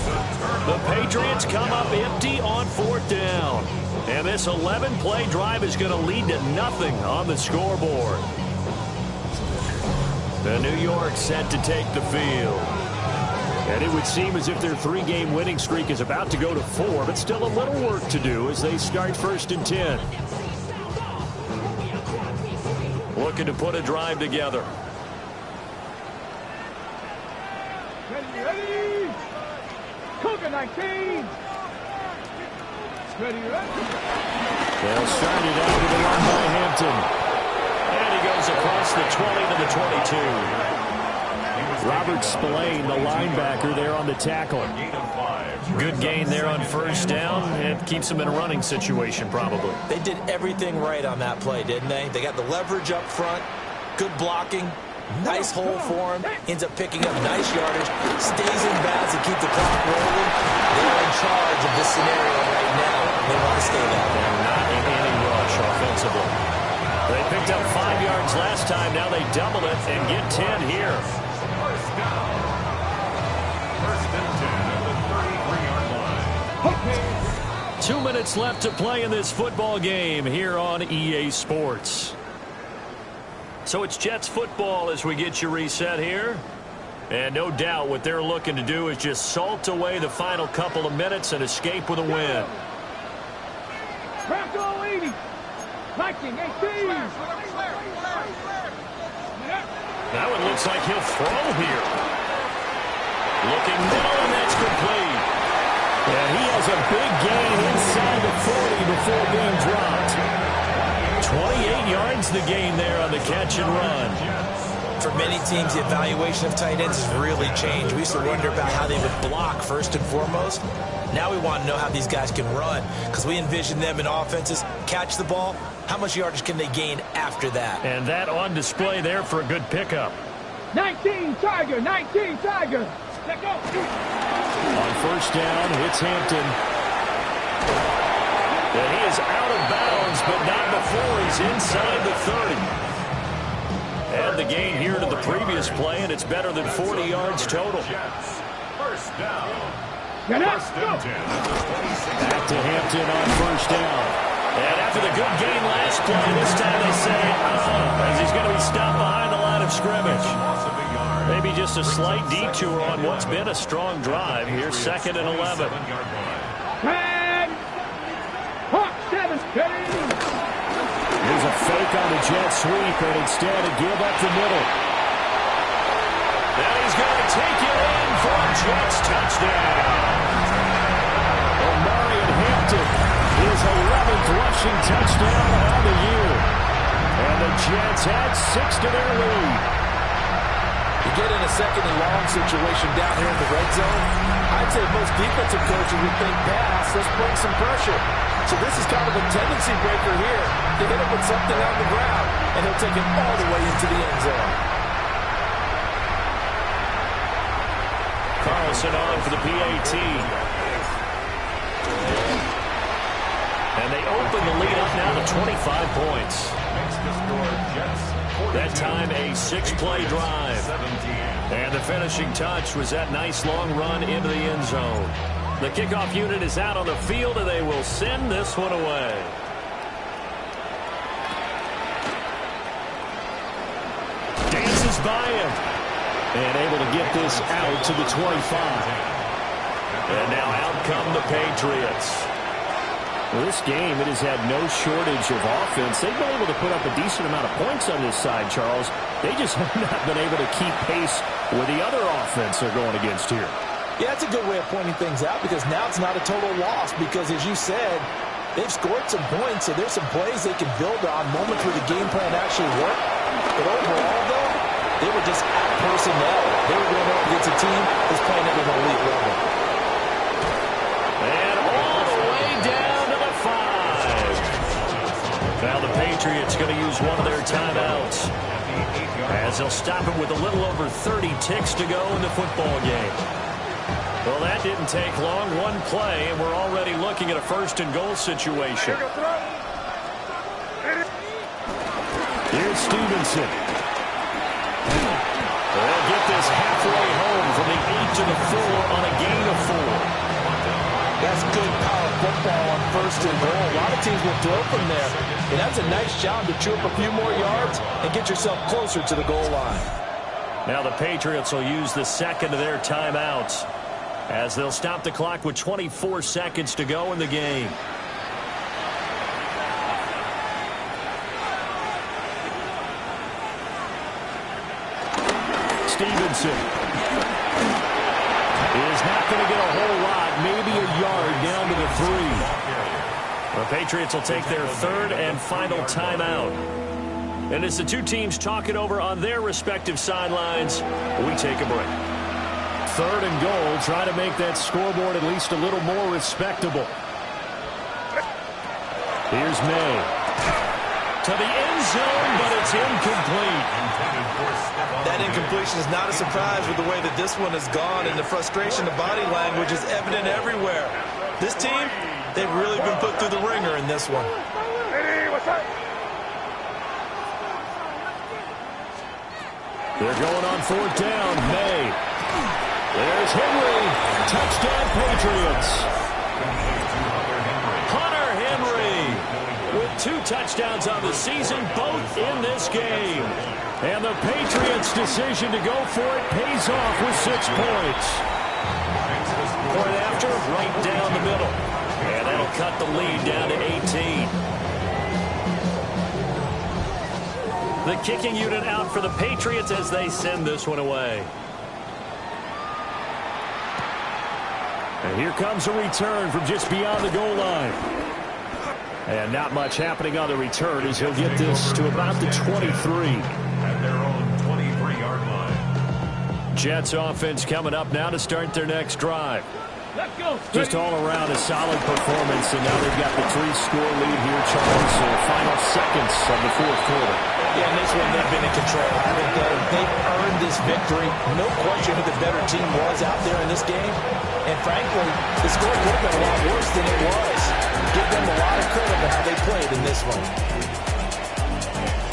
The Patriots come up empty on 4th down. And this 11-play drive is going to lead to nothing on the scoreboard. The New York set to take the field. And it would seem as if their 3-game winning streak is about to go to 4, but still a little work to do as they start 1st and 10. Looking to put a drive together. Ready. Cougar 19. Ready. They'll start it out with a run by Hampton. And he goes across the 20 to the 22. Robert Spillane, the linebacker, there on the tackle. Good gain there on 1st down. It keeps them in a running situation, probably. They did everything right on that play, didn't they? They got the leverage up front, good blocking, nice hole for him, ends up picking up nice yardage, stays in bounds to keep the clock rolling. They're in charge of this scenario right now. They want to stay that way. They're not in any rush offensively. They picked up 5 yards last time. Now they double it and get 10 here. 1st down. 1st and 10 at the 33-yard line. 2 minutes left to play in this football game here on EA Sports. So it's Jets football as we get you reset here. And no doubt what they're looking to do is just salt away the final couple of minutes and escape with a win. Bronco 80. Viking 18. That one looks like he'll throw here. Looking middle, and that's complete. And he has a big gain inside the 40 before being dropped. 28 yards the gain there on the catch and run. For many teams, the evaluation of tight ends has really changed. We used to wonder about how they would block first and foremost. Now we want to know how these guys can run, because we envision them in offenses catch the ball. How much yardage can they gain after that? And that on display there for a good pickup. 19 Tiger, 19 Tiger. Let go. On first down, it's Hampton. And he is out of bounds, but not before he's inside the 30. And the gain here to the previous play, and it's better than 40 yards total. First down. Get up. Back to Hampton on first down. And after the good gain last play, this time they say, as he's going to be stopped behind the line of scrimmage. Maybe just a slight detour on what's been a strong drive. Here's 2nd and 11. 10. Hawk 7. There's a fake on the jet sweep, and instead a give up the middle. And he's going to take it in for a Jets touchdown. Omarion Hampton, his 11th rushing touchdown on the year. And the Jets add 6 to their lead. You get in a 2nd and long situation down here in the red zone, I'd say most defensive coaches would think pass, let's bring some pressure. So this is kind of a tendency breaker here to hit him with something on the ground, and he'll take it all the way into the end zone. Carlson on for the PAT. And they open the lead up now to 25 points. That time a 6-play drive. And the finishing touch was that nice long run into the end zone. The kickoff unit is out on the field, and they will send this one away. Dances by him. And able to get this out to the 25. And now out come the Patriots. Well, this game, it has had no shortage of offense. They've been able to put up a decent amount of points on this side, Charles. They just have not been able to keep pace with the other offense they're going against here. Yeah, that's a good way of pointing things out, because now it's not a total loss, because as you said, they've scored some points, so there's some plays they can build on, moments where the game plan actually worked. But overall, though, they were just out personnel. They were going up against a team that's playing at an elite level. And all the way down to the 5. Now the Patriots going to use one of their timeouts, as they'll stop it with a little over 30 ticks to go in the football game. Well, that didn't take long. One play, and we're already looking at a 1st and goal situation. Here's Stevenson. They'll get this halfway home from the 8 to the 4 on a gain of 4. That's good power football on 1st and goal. A lot of teams will throw from there. And that's a nice job to chew up a few more yards and get yourself closer to the goal line. Now the Patriots will use the 2nd of their timeouts, as they'll stop the clock with 24 seconds to go in the game. Stevenson is not going to get a whole lot, maybe a yard down to the 3. The Patriots will take their 3rd and final timeout. And as the two teams talk it over on their respective sidelines, we take a break. 3rd and goal, try to make that scoreboard at least a little more respectable. Here's May. To the end zone, but it's incomplete. That incompletion is not a surprise with the way that this one has gone, and the frustration, the body language is evident everywhere. This team, they've really been put through the ringer in this one. They're going on 4th down. May. There's Henry. Touchdown, Patriots. Hunter Henry with 2 touchdowns on the season, both in this game. And the Patriots' decision to go for it pays off with 6 points. Point after, right down the middle. And that'll cut the lead down to 18. The kicking unit out for the Patriots as they send this one away. And here comes a return from just beyond the goal line. And not much happening on the return as he'll get this to about the 23. At their own 23. Jets offense coming up now to start their next drive. Let's go. Just all around a solid performance, and now they've got the 3-score lead here, Charles, in the final seconds of the fourth quarter. Yeah, in this one, they've been in control. I think they've earned this victory. No question who the better team was out there in this game. And frankly, the score could have been a lot worse than it was. Give them a lot of credit for how they played in this one.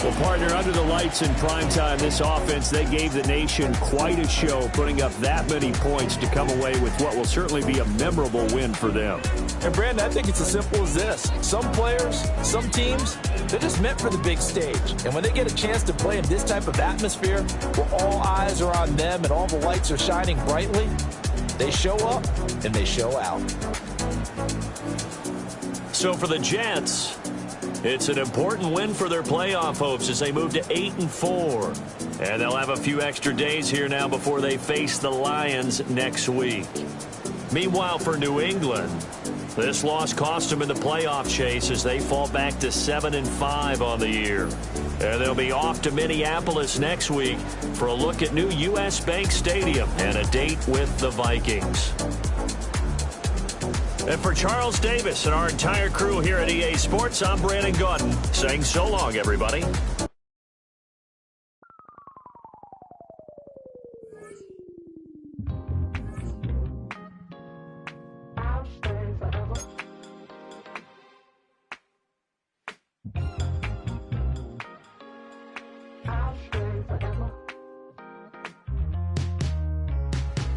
Well, partner, under the lights in primetime, this offense, they gave the nation quite a show, putting up that many points to come away with what will certainly be a memorable win for them. And, Brandon, I think it's as simple as this. Some players, some teams, they're just meant for the big stage. And when they get a chance to play in this type of atmosphere, where all eyes are on them and all the lights are shining brightly, they show up and they show out. So for the Jets, it's an important win for their playoff hopes as they move to 8-4. And they'll have a few extra days here now before they face the Lions next week. Meanwhile, for New England, this loss cost them in the playoff chase as they fall back to 7-5 on the year. And they'll be off to Minneapolis next week for a look at new U.S. Bank Stadium and a date with the Vikings. And for Charles Davis and our entire crew here at EA Sports, I'm Brandon Gaudin saying so long, everybody.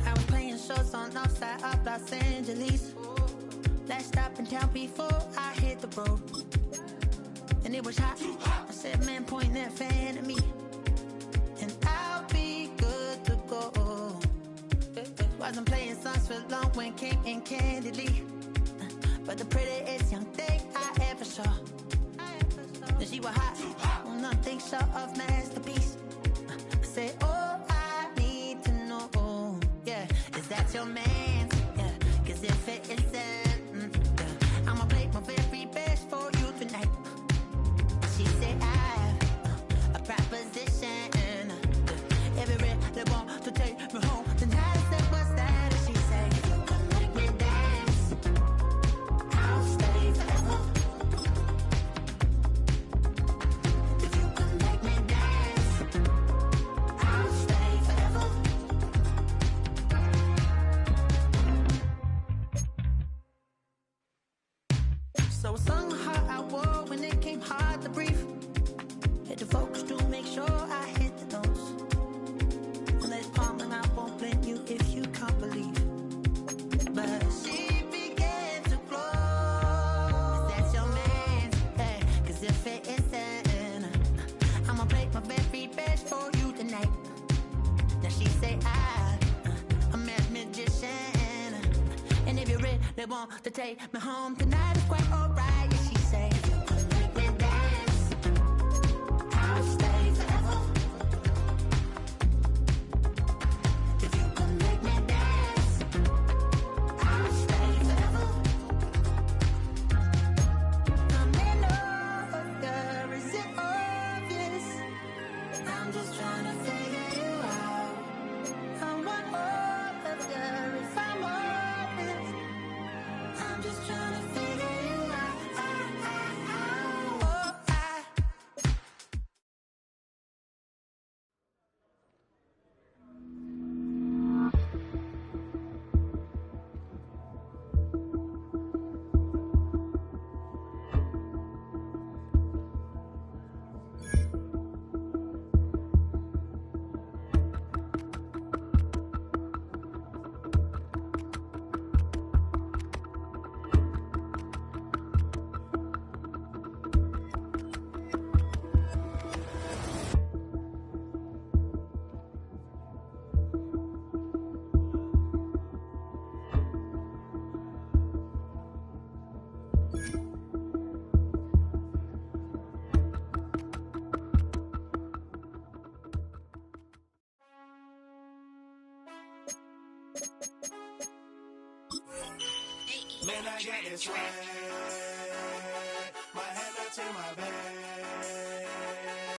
I was playing shows on outside of Los Angeles. Last stop in town before I hit the road. And it was hot. I said, man, point that fan at me. And I'll be good to go. Wasn't playing songs for long when came in candidly. But the prettiest young thing I ever saw. And she was hot. Nothing short of masterpiece. I said, oh, I need to know. Yeah, is that your man? Yeah, cause if it isn't, I'ma play my very best for you tonight. She said I have a proposition. Every really want to take me home tonight. I said, what's that? And she said, if you can make me dance, I'll stay forever. If you can make me dance, I'll stay forever. So I sung how I wore when it came hard to breathe. Had to focus to make sure I hit the notes. And let's calm and I won't blame you if you can't believe. But she began to flow. That's your man, hey, cause if it isn't, I'ma play my very best for you tonight. Now she say I'm a magician. And if you really want to take me home tonight, it's quite alright. Yeah, she say, if you can make me dance, I'll stay forever. If you can make me dance, I'll stay forever. I'm in love, girl, is it obvious? I'm just trying to figure you out. I want all of you if I'm honest. I'm just trying to figure you out. Oh, Man, I got this swag. My head up to my back.